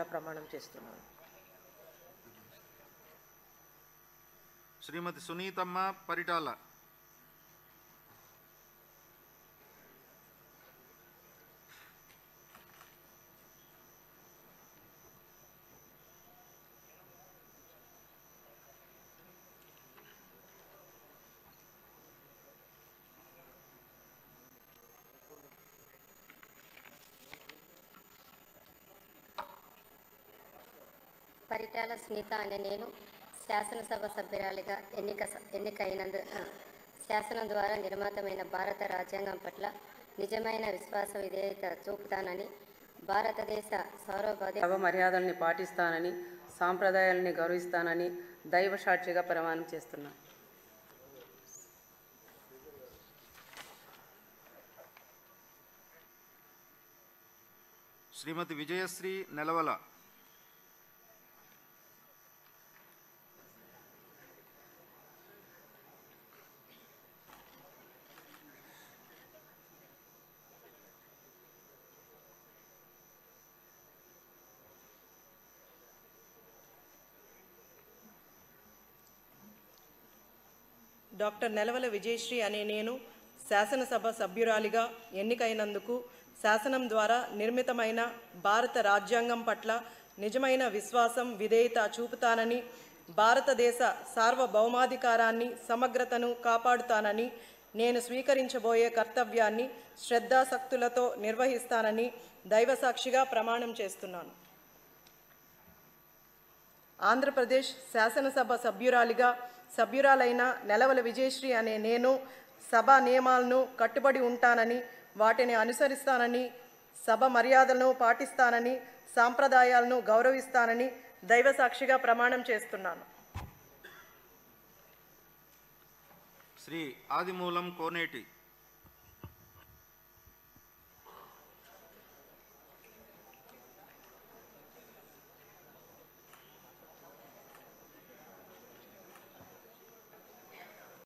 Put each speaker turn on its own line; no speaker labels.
ప్రమాణం చేస్తున్నాను.
శ్రీమతి సునీతమ్మ పరిటాల.
పరిటాల సునీత అనే నేను శాసనసభ సభ్యురాలిగా ఎన్నికైనందు శాసనం ద్వారా నిర్మితమైన భారత రాజ్యాంగం పట్ల నిజమైన విశ్వాస విధేయత చూపుతానని, భారతదేశ
సభ మర్యాదల్ని పాటిస్తానని, సాంప్రదాయాలని గౌరవిస్తానని దైవ సాక్షిగా ప్రమాణం చేస్తున్నాను.
శ్రీమతి విజయశ్రీ నెలవల.
డాక్టర్ నెలవల విజయశ్రీ అనే నేను శాసనసభ సభ్యురాలిగా ఎన్నికైనందుకు శాసనం ద్వారా నిర్మితమైన భారత రాజ్యాంగం పట్ల నిజమైన విశ్వాసం విధేయత చూపుతానని, భారతదేశ సార్వభౌమాధికారాన్ని సమగ్రతను కాపాడుతానని, నేను స్వీకరించబోయే కర్తవ్యాన్ని శ్రద్ధాసక్తులతో నిర్వహిస్తానని దైవసాక్షిగా ప్రమాణం చేస్తున్నాను. ఆంధ్రప్రదేశ్ శాసనసభ సభ్యురాలైన నెలవల విజయశ్రీ అనే నేను సభా నియమాలను కట్టుబడి ఉంటానని, వాటిని అనుసరిస్తానని, సభ మర్యాదలను పాటిస్తానని, సాంప్రదాయాలను గౌరవిస్తానని దైవసాక్షిగా ప్రమాణం చేస్తున్నాను.
శ్రీ ఆదిమూలం కోనేటి.